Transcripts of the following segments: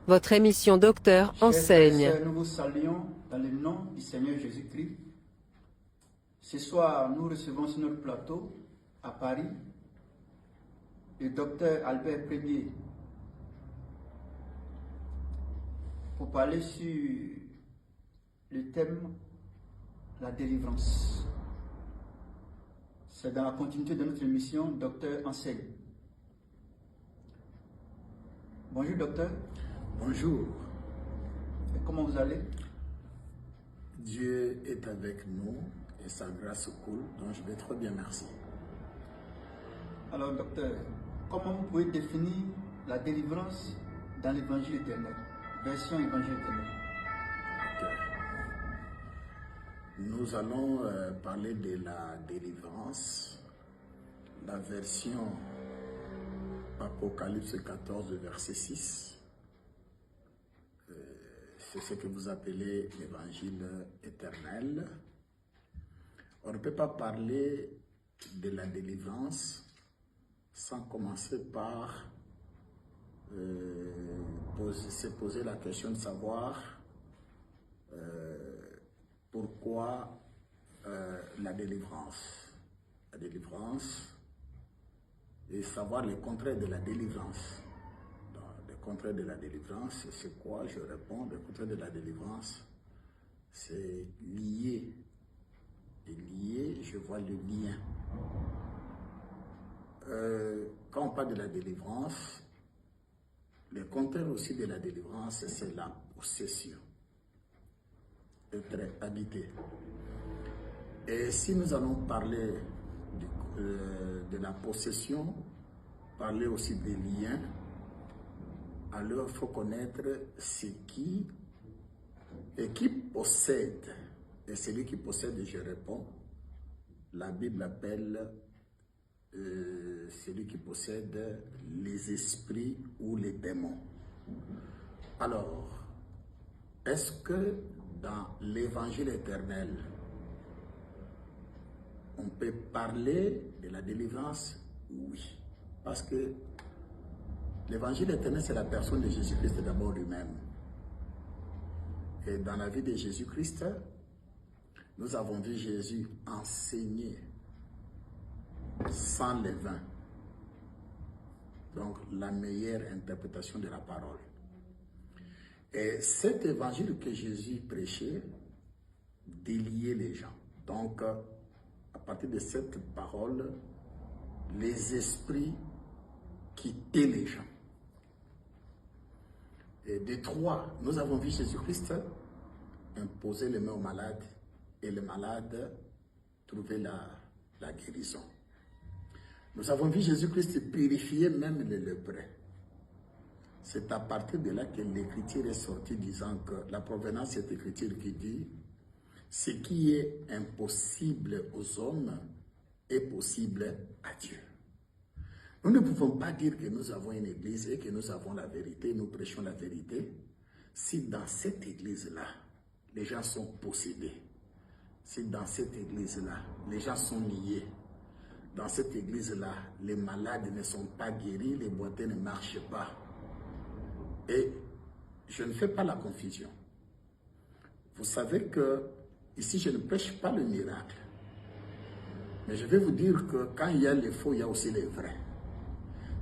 Votre émission Docteur Chers frères et enseigne. sœurs, nous vous saluons dans le nom du Seigneur Jésus-Christ. Ce soir, nous recevons sur notre plateau, à Paris, le docteur Albert Premier pour parler sur le thème la délivrance. C'est dans la continuité de notre émission Docteur enseigne. Bonjour docteur. Bonjour. Et comment vous allez? Dieu est avec nous et sa grâce coule, donc je vais très bien, merci. Alors docteur, comment vous pouvez définir la délivrance dans l'évangile éternel, version évangile éternel? Ok. Nous allons parler de la délivrance, la version Apocalypse 14, verset 6. C'est ce que vous appelez l'évangile éternel. On ne peut pas parler de la délivrance sans commencer par se poser la question de savoir pourquoi la délivrance. La délivrance et savoir le contraire de la délivrance. Le contraire de la délivrance, c'est quoi? Je réponds, le contraire de la délivrance, c'est lié. Et lié, je vois le lien. Quand on parle de la délivrance, le contraire aussi de la délivrance, c'est la possession. Être habité. Et si nous allons parler de la possession, parler aussi des liens, alors il faut connaître ce qui et qui possède. Et celui qui possède, je réponds, la Bible appelle celui qui possède les esprits ou les démons. Alors, est-ce que dans l'évangile éternel, on peut parler de la délivrance? Oui. Parce que l'évangile éternel, c'est la personne de Jésus-Christ d'abord lui-même. Et dans la vie de Jésus-Christ, nous avons vu Jésus enseigner sans levain. Donc, la meilleure interprétation de la parole. Et cet évangile que Jésus prêchait déliait les gens. Donc, à partir de cette parole, les esprits quittaient les gens. Et de trois, nous avons vu Jésus-Christ imposer les mains aux malades et les malades trouver la guérison. Nous avons vu Jésus-Christ purifier même les lépreux. C'est à partir de là que l'Écriture est sortie disant que la provenance de cette Écriture qui dit « Ce qui est impossible aux hommes est possible à Dieu ». Nous ne pouvons pas dire que nous avons une église et que nous avons la vérité, nous prêchons la vérité, si dans cette église-là, les gens sont possédés, si dans cette église-là, les gens sont liés, dans cette église-là, les malades ne sont pas guéris, les boiteux ne marchent pas. Et je ne fais pas la confusion. Vous savez que ici, je ne prêche pas le miracle. Mais je vais vous dire que quand il y a les faux, il y a aussi les vrais.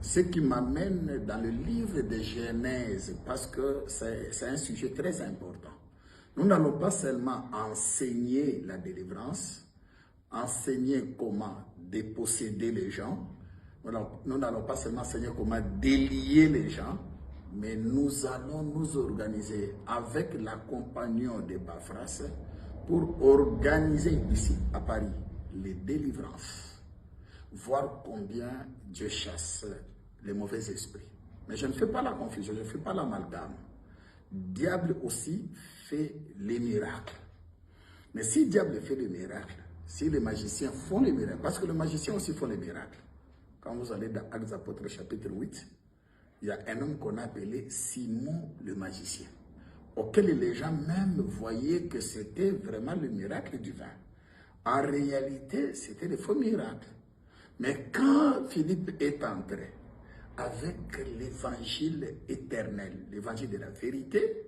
Ce qui m'amène dans le livre de Genèse, parce que c'est un sujet très important. Nous n'allons pas seulement enseigner la délivrance, enseigner comment déposséder les gens, nous n'allons pas seulement enseigner comment délier les gens, mais nous allons nous organiser avec l'accompagnement de Epaphras pour organiser ici, à Paris, les délivrances. Voir combien Dieu chasse les mauvais esprits. Mais je ne fais pas la confusion, je ne fais pas l'amalgame. Diable aussi fait les miracles. Mais si le diable fait les miracles, si les magiciens font les miracles, parce que les magiciens aussi font les miracles. Quand vous allez dans Actes des Apôtres chapitre 8, il y a un homme qu'on a appelé Simon le magicien, auquel les gens même voyaient que c'était vraiment le miracle divin. En réalité, c'était des faux miracles. Mais quand Philippe est entré, avec l'évangile éternel, l'évangile de la vérité,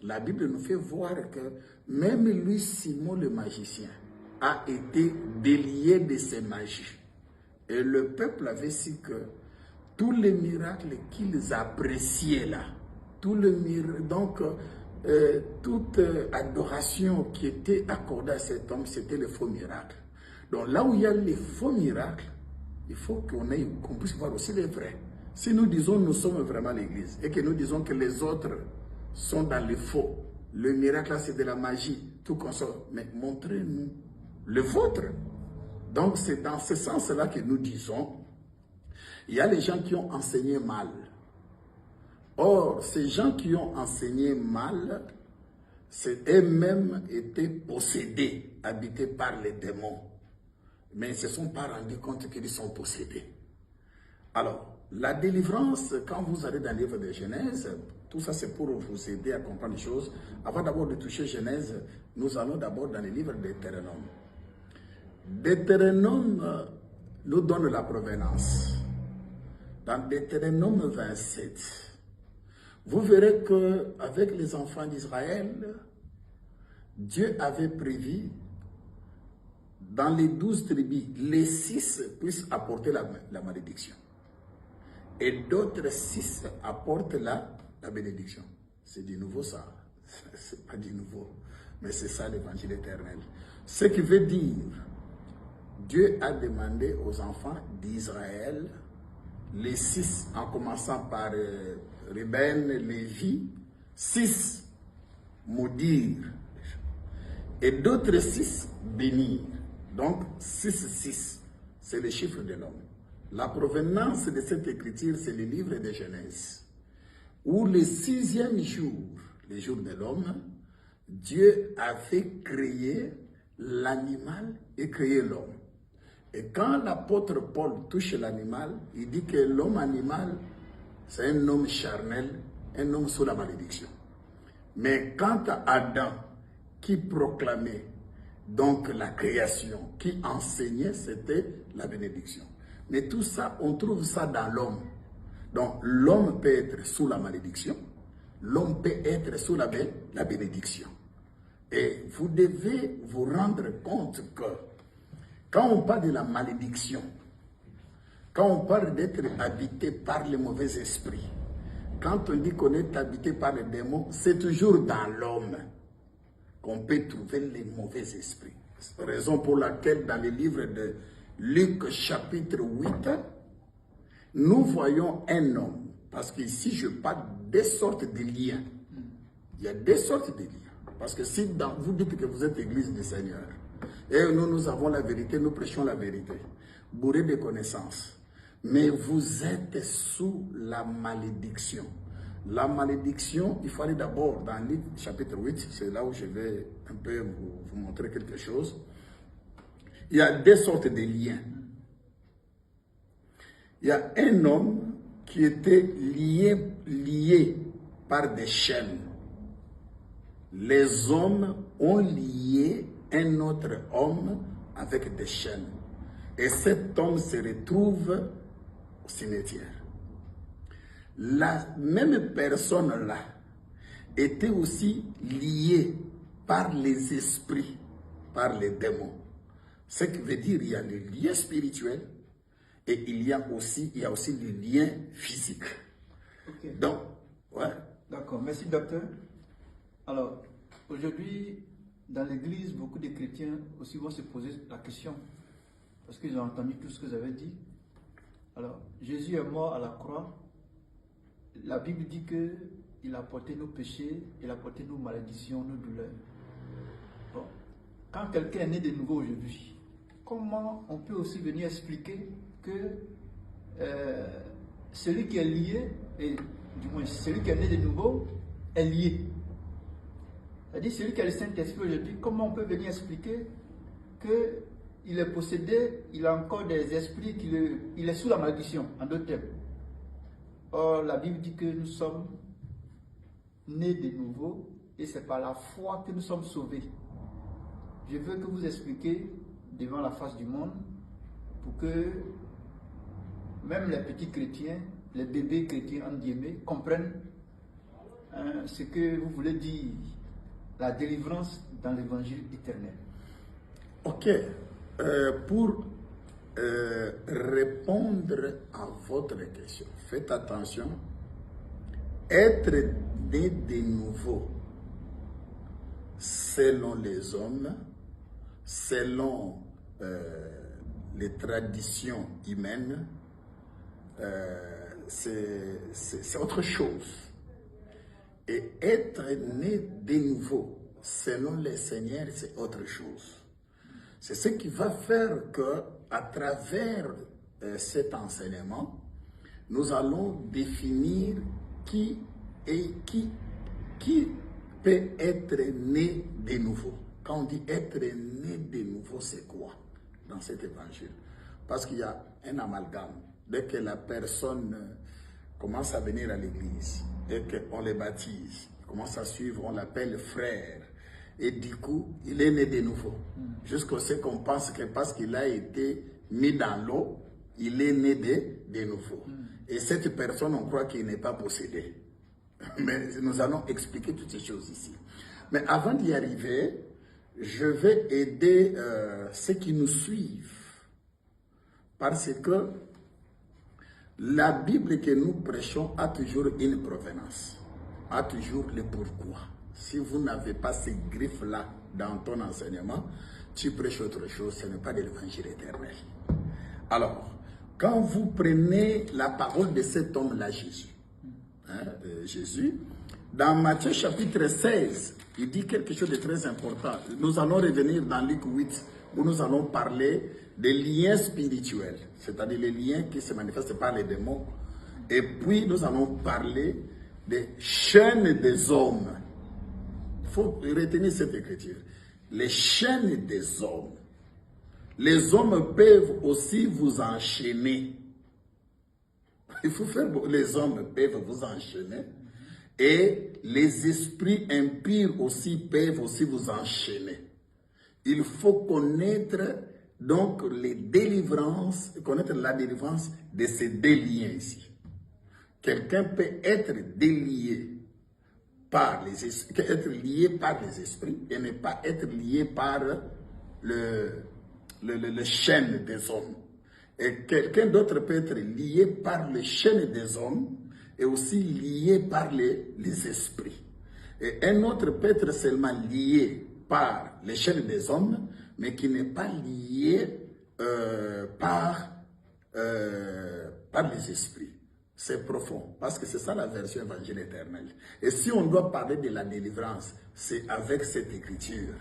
la Bible nous fait voir que même lui, Simon le magicien, a été délié de ses magies. Et le peuple avait su que tous les miracles qu'ils appréciaient là, donc toute adoration qui était accordée à cet homme, c'était le faux miracle. Donc là où il y a les faux miracles, il faut qu'on puisse voir aussi les vrais. Si nous disons nous sommes vraiment l'Église et que nous disons que les autres sont dans les faux, le miracle là c'est de la magie, tout comme ça, mais montrez-nous le vôtre. Donc c'est dans ce sens-là que nous disons, il y a les gens qui ont enseigné mal. Or, ces gens qui ont enseigné mal, c'est eux-mêmes étaient possédés, habités par les démons. Mais ils ne se sont pas rendus compte qu'ils sont possédés. Alors, la délivrance, quand vous allez dans le livre de Genèse, tout ça c'est pour vous aider à comprendre les choses. Avant d'abord de toucher Genèse, nous allons d'abord dans le livre d'Hétéronome. Deutéronome nous donne la provenance. Dans Deutéronome 27, vous verrez qu'avec les enfants d'Israël, Dieu avait prévu dans les 12 tribus, les 6 puissent apporter la malédiction. Et d'autres 6 apportent la bénédiction. C'est du nouveau ça. C'est pas du nouveau. Mais c'est ça l'évangile éternel. Ce qui veut dire, Dieu a demandé aux enfants d'Israël, les 6, en commençant par Ruben, Lévi, 6 maudire et d'autres 6 bénir. Donc 6, c'est le chiffre de l'homme. La provenance de cette écriture, c'est le livre de Genèse, où le 6e jour, le jour de l'homme, Dieu avait créé l'animal et créé l'homme. Et quand l'apôtre Paul touche l'animal, il dit que l'homme animal, c'est un homme charnel, un homme sous la malédiction. Mais quant à Adam, qui proclamait donc la création, qui enseignait, c'était la bénédiction. Mais tout ça, on trouve ça dans l'homme. Donc l'homme peut être sous la malédiction, l'homme peut être sous la bénédiction. Et vous devez vous rendre compte que quand on parle de la malédiction, quand on parle d'être habité par les mauvais esprits, quand on dit qu'on est habité par les démons, c'est toujours dans l'homme qu'on peut trouver les mauvais esprits. C'est la raison pour laquelle dans le livre de Luc chapitre 8, nous voyons un homme, parce qu'ici je parle des sortes de liens. Il y a des sortes de liens. Parce que si vous dites que vous êtes l'église du Seigneur, et nous avons la vérité, nous prêchons la vérité, bourré de connaissances, mais vous êtes sous la malédiction. La malédiction, il faut aller d'abord dans Luc chapitre 8, c'est là où je vais un peu vous montrer quelque chose. Il y a deux sortes de liens. Il y a un homme qui était lié par des chaînes. Les hommes ont lié un autre homme avec des chaînes. Et cet homme se retrouve au cimetière. La même personne-là était aussi liée par les esprits, par les démons. Ce qui veut dire qu'il y a le lien spirituel et il y a aussi le lien physique. Okay. Donc, ouais. D'accord, merci docteur. Alors, aujourd'hui, dans l'église, beaucoup de chrétiens aussi vont se poser la question, parce qu'ils ont entendu tout ce que vous avez dit. Alors, Jésus est mort à la croix. La Bible dit qu'il a porté nos péchés, il a porté nos malédictions, nos douleurs. Bon, quand quelqu'un est né de nouveau aujourd'hui, comment on peut aussi venir expliquer que celui qui est lié, et du moins celui qui est né de nouveau, est lié? C'est-à-dire celui qui a le Saint-Esprit aujourd'hui, comment on peut venir expliquer qu'il est possédé, il a encore des esprits, il est sous la malédiction, en d'autres termes? Or, la Bible dit que nous sommes nés de nouveau et c'est par la foi que nous sommes sauvés. Je veux que vous expliquiez devant la face du monde pour que même les petits chrétiens les bébés chrétiens, en guillemets, comprennent ce que vous voulez dire, la délivrance dans l'évangile éternel. Ok. Pour répondre à votre question, faites attention. Être né de nouveau, selon les hommes, selon les traditions humaines, c'est autre chose. Et être né de nouveau, selon les seigneurs, c'est autre chose. C'est ce qui va faire que, à travers cet enseignement, nous allons définir qui peut être né de nouveau. Quand on dit être né de nouveau, c'est quoi dans cet évangile? Parce qu'il y a un amalgame. Dès que la personne commence à venir à l'église, dès qu'on les baptise, commence à suivre, on l'appelle frère. Et du coup, il est né de nouveau. Jusqu'à ce qu'on pense que parce qu'il a été mis dans l'eau, il est né de nouveau. Et cette personne, on croit qu'il n'est pas possédé. Mais nous allons expliquer toutes ces choses ici. Mais avant d'y arriver, je vais aider ceux qui nous suivent. Parce que la Bible que nous prêchons a toujours une provenance, a toujours le pourquoi. Si vous n'avez pas ces griffes-là dans ton enseignement, tu prêches autre chose, ce n'est pas de l'évangile éternel. Alors, quand vous prenez la parole de cet homme-là, Jésus, dans Matthieu chapitre 16, il dit quelque chose de très important. Nous allons revenir dans Luc 8, où nous allons parler des liens spirituels, c'est-à-dire les liens qui se manifestent par les démons. Et puis, nous allons parler des chaînes des hommes. Il faut retenir cette écriture. Les chaînes des hommes. Les hommes peuvent aussi vous enchaîner. Il faut faire, les hommes peuvent vous enchaîner. Et les esprits impurs aussi peuvent aussi vous enchaîner. Il faut connaître donc les délivrances, connaître la délivrance de ces deux liens ici. Quelqu'un peut être délié par les esprits, être lié par les esprits et ne pas être lié par le chaîne des hommes. Et quelqu'un d'autre peut être lié par les chaînes des hommes et aussi lié par les esprits. Et un autre peut être seulement lié par les chaînes des hommes, mais qui n'est pas lié par les esprits. C'est profond, parce que c'est ça la version évangile éternelle. Et si on doit parler de la délivrance, c'est avec cette écriture.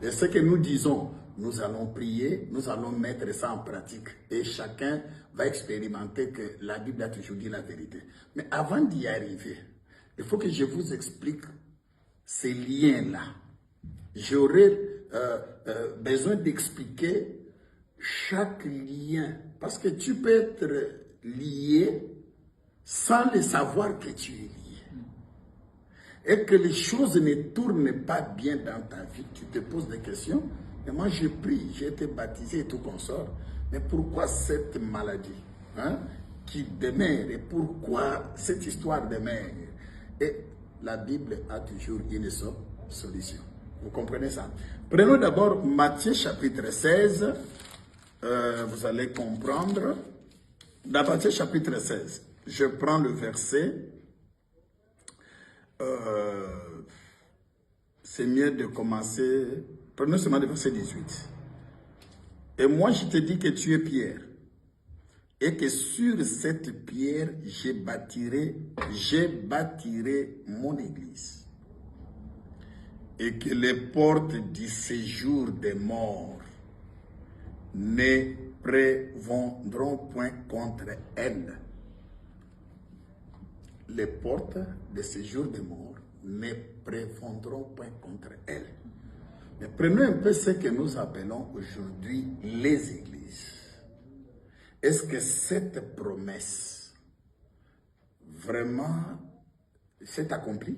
Et ce que nous disons, nous allons prier, nous allons mettre ça en pratique. Et chacun va expérimenter que la Bible a toujours dit la vérité. Mais avant d'y arriver, il faut que je vous explique ces liens-là. J'aurais besoin d'expliquer chaque lien. Parce que tu peux être lié sans le savoir que tu es lié. Et que les choses ne tournent pas bien dans ta vie. Tu te poses des questions. Et moi, je prie, j'ai été baptisé et tout consort. Mais pourquoi cette maladie qui demeure? Et pourquoi cette histoire demeure? Et la Bible a toujours une solution. Vous comprenez ça? Prenons d'abord Matthieu chapitre 16. Vous allez comprendre. Dans Matthieu chapitre 16, je prends le verset. C'est mieux de commencer. Prenons seulement le verset 18. Et moi, je te dis que tu es Pierre. Et que sur cette pierre, je bâtirai mon église. Et que les portes du séjour des morts ne prévendront point contre elle. Les portes du séjour des morts ne prévendront point contre elle. Mais prenons un peu ce que nous appelons aujourd'hui les églises. Est-ce que cette promesse vraiment s'est accomplie?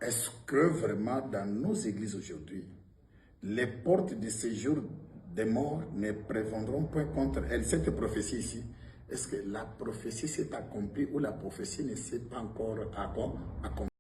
Est-ce que vraiment dans nos églises aujourd'hui, les portes du séjour des morts ne prévendront point contre elles? Cette prophétie ici, est-ce que la prophétie s'est accomplie ou la prophétie ne s'est pas encore accomplie?